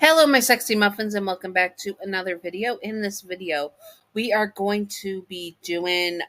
Hello, my sexy muffins, and welcome back to another video. In this video, we are going to be doing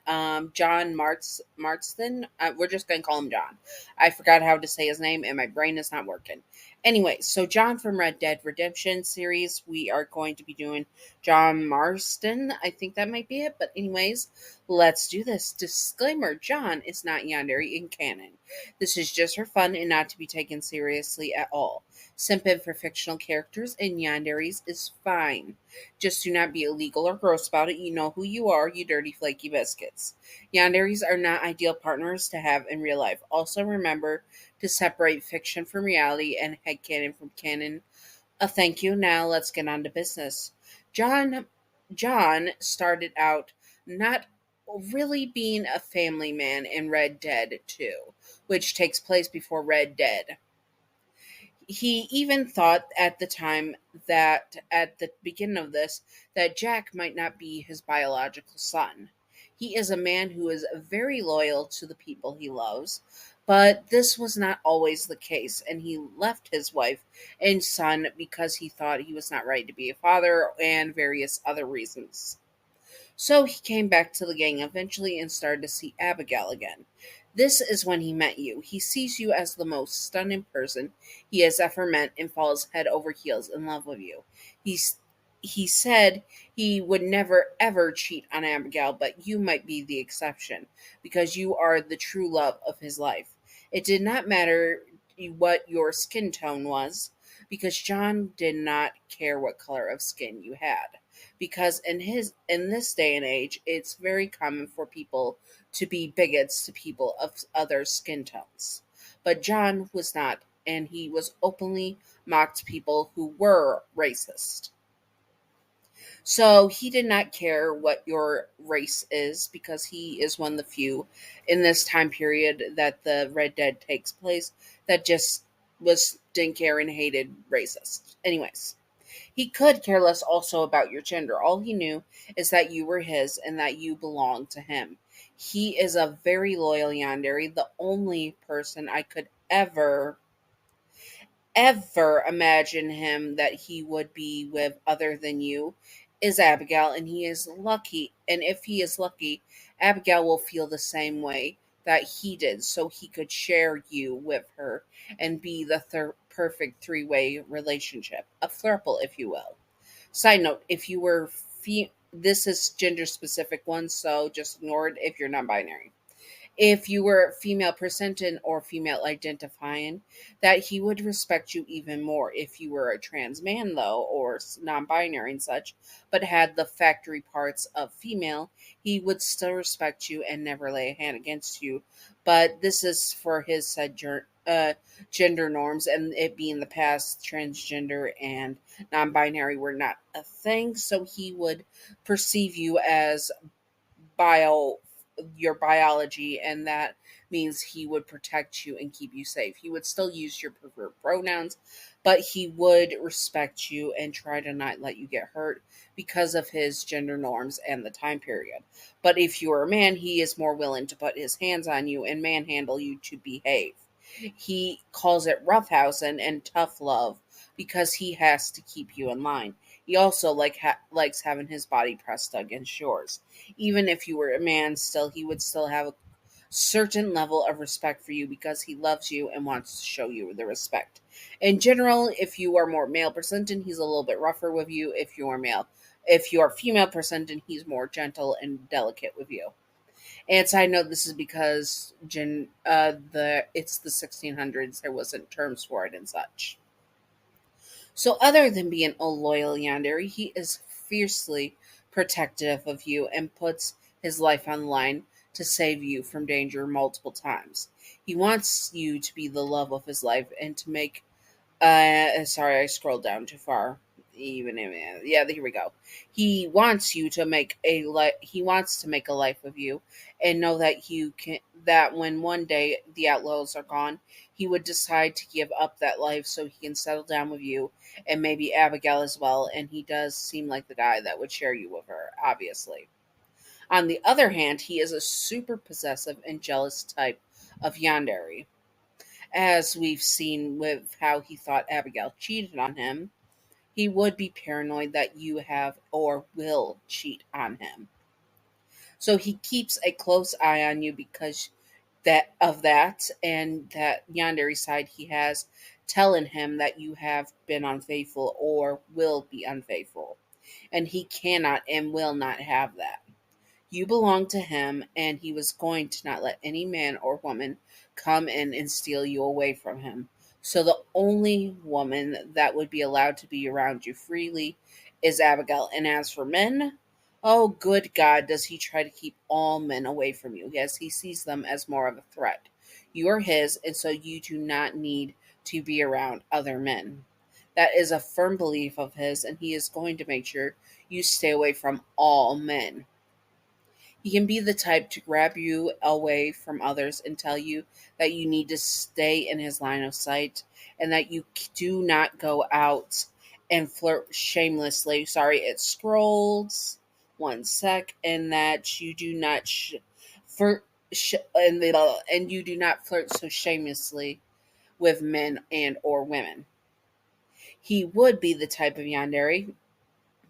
John Marston. We're just going to call him John. I forgot how to say his name, and my brain is not working. Anyway, so John from Red Dead Redemption series, we are going to be doing John Marston. I think that might be it. But anyways, let's do this. Disclaimer, John is not Yandere in canon. This is just for fun and not to be taken seriously at all. Simping for fictional characters and yanderes is fine. Just do not be illegal or gross about it. You know who you are, you dirty flaky biscuits. Yanderes are not ideal partners to have in real life. Also remember to separate fiction from reality and headcanon from canon. Thank you. Now let's get on to business. John John started out not really being a family man in Red Dead 2, which takes place before Red Dead. He even thought at the time that at the beginning of this that Jack might not be his biological son. He is a man who is very loyal to the people he loves, but this was not always the case, and he left his wife and son because he thought he was not ready to be a father and various other reasons. So he came back to the gang eventually and started to see Abigail again. This is when he met you. He sees you as the most stunning person he has ever met and falls head over heels in love with you. He's he said he would never ever cheat on Abigail, but you might be the exception because you are the true love of his life. It did not matter what your skin tone was because John did not care what color of skin you had because in this day and age it's very common for people to be bigots to people of other skin tones. But John was not, and he was openly mocked people who were racist. So he did not care what your race is because he is one of the few in this time period that the Red Dead takes place that just was didn't care and hated racist. Anyways, he could care less also about your gender. All he knew is that you were his and that you belonged to him. He is a very loyal Yandere, the only person I could ever imagine him that he would be with other than you is Abigail, and he is lucky. And if he is lucky, Abigail will feel the same way that he did, so he could share you with her and be the perfect three-way relationship, a throuple, if you will. Side note: if you were this is gender specific one, so just ignore it if you're non-binary. If you were female presenting or female identifying, that he would respect you even more. If you were a trans man, though, or non binary and such, but had the factory parts of female, he would still respect you and never lay a hand against you. But this is for his said gender norms, and it being the past, transgender and non binary were not a thing, so he would perceive you as bio your biology, and that means he would protect you and keep you safe. He would still use your preferred pronouns, but he would respect you and try to not let you get hurt because of his gender norms and the time period. But if you're a man, he is more willing to put his hands on you and manhandle you to behave. He calls it roughhousing and tough love because he has to keep you in line. He also likes having his body pressed against yours. Even if you were a man, still he would still have a certain level of respect for you because he loves you and wants to show you the respect. In general, if you are more male presenting, he's a little bit rougher with you. If you are female presenting, he's more gentle and delicate with you. And side note, this is because it's the 1600s. There wasn't terms for it and such. So, other than being a loyal Yandere, he is fiercely protective of you and puts his life on the line to save you from danger multiple times. He wants you to be the love of his life and to make. Sorry, I scrolled down too far. Yeah, here we go. He wants you to make a He wants to make a life of you, and know that you can. That when one day the outlaws are gone, he would decide to give up that life so he can settle down with you and maybe Abigail as well. And he does seem like the guy that would share you with her, obviously. On the other hand, he is a super possessive and jealous type of Yandere, as we've seen with how he thought Abigail cheated on him. He would be paranoid that you have or will cheat on him. So he keeps a close eye on you because that and that Yandere side he has telling him that you have been unfaithful or will be unfaithful. And he cannot and will not have that. You belong to him, and he was going to not let any man or woman come in and steal you away from him. So the only woman that would be allowed to be around you freely is Abigail. And as for men, oh, good God, does he try to keep all men away from you? Yes, he sees them as more of a threat. You are his, and so you do not need to be around other men. That is a firm belief of his, and he is going to make sure you stay away from all men. He can be the type to grab you away from others and tell you that you need to stay in his line of sight and that you do not go out and flirt shamelessly. Sorry, it scrolls. One sec, and that you do not and you do not flirt so shamelessly with men and or women. He would be the type of yandere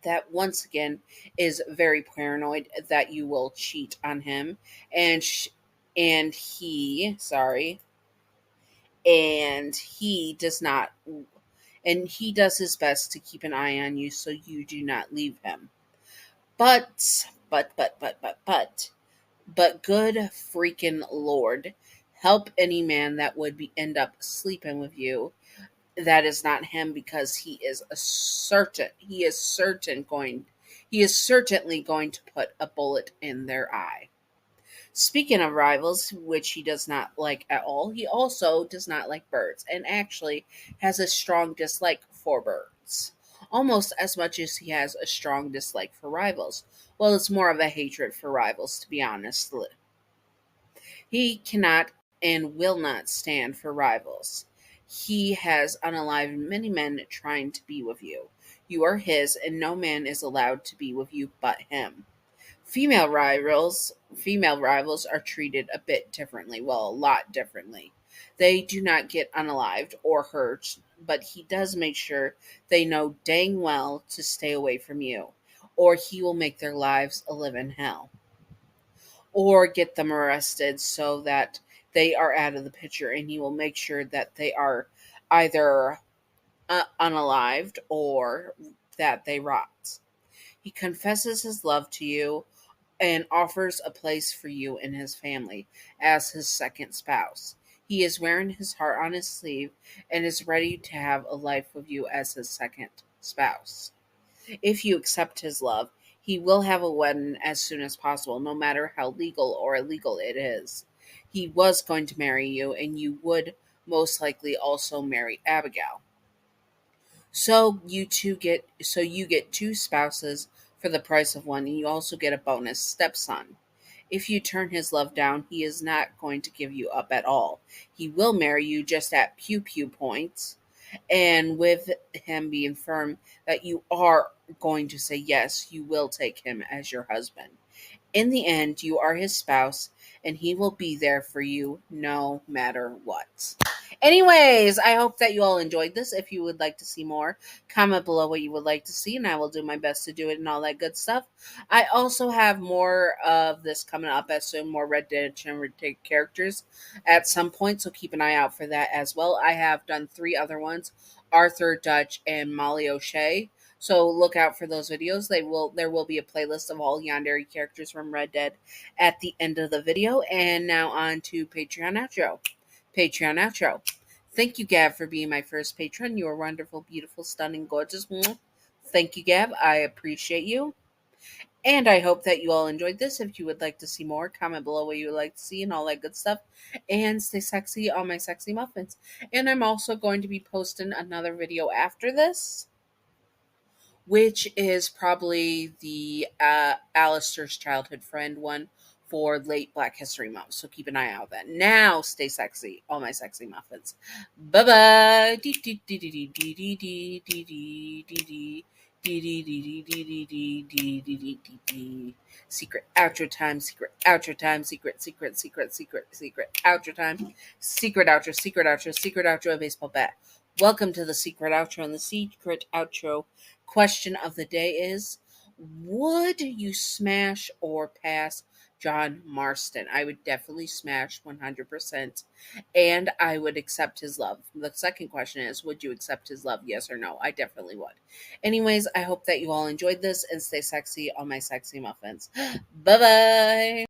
that once again is very paranoid that you will cheat on him and and he sorry and he does not and he does his best to keep an eye on you so you do not leave him. But good freaking lord, help any man that would be end up sleeping with you. That is not him, because he is certainly going to put a bullet in their eye. Speaking of rivals, which he does not like at all, he also does not like birds, and actually has a strong dislike for birds. Almost as much as he has a strong dislike for rivals. Well, it's more of a hatred for rivals, to be honest. He cannot and will not stand for rivals. He has unalived many men trying to be with you. You are his, and no man is allowed to be with you but him. Female rivals are treated a bit differently, well, a lot differently. They do not get unalived or hurt, but he does make sure they know dang well to stay away from you, or he will make their lives a living hell, or get them arrested so that they are out of the picture, and he will make sure that they are either unalived or that they rot. He confesses his love to you and offers a place for you in his family as his second spouse. He is wearing his heart on his sleeve and is ready to have a life with you as his second spouse. If you accept his love, he will have a wedding as soon as possible, no matter how legal or illegal it is. He was going to marry you, and you would most likely also marry Abigail. So you get two spouses for the price of one, and you also get a bonus stepson. If you turn his love down, he is not going to give you up at all. He will marry you just at pew pew points, and with him being firm that you are going to say yes, you will take him as your husband. In the end, you are his spouse, and he will be there for you no matter what. Anyways, I hope that you all enjoyed this. If you would like to see more, comment below what you would like to see, and I will do my best to do it and all that good stuff. I also have more of this coming up as soon, more Red Dead Redemption characters at some point, so keep an eye out for that as well. I have done 3 other ones, Arthur, Dutch, and Molly O'Shea. So look out for those videos. There will be a playlist of all Yandere characters from Red Dead at the end of the video. And now on to Patreon outro. Patreon outro. Thank you, Gab, for being my first patron. You are wonderful, beautiful, stunning, gorgeous. Thank you, Gab. I appreciate you. And I hope that you all enjoyed this. If you would like to see more, comment below what you would like to see and all that good stuff. And stay sexy on my sexy muffins. And I'm also going to be posting another video after this, which is probably the Alistair's childhood friend one for late Black History Month. So keep an eye out then. Now stay sexy, all my sexy muffins. Bye bye. Secret outro time, secret outro time, secret outro time, secret outro, secret outro, secret outro, a baseball bat. Welcome to the secret outro. And the secret outro question of the day is: would you smash or pass John Marston? I would definitely smash 100%. And I would accept his love. The second question is: would you accept his love? Yes or no? I definitely would. Anyways, I hope that you all enjoyed this and stay sexy on my sexy muffins. Bye bye.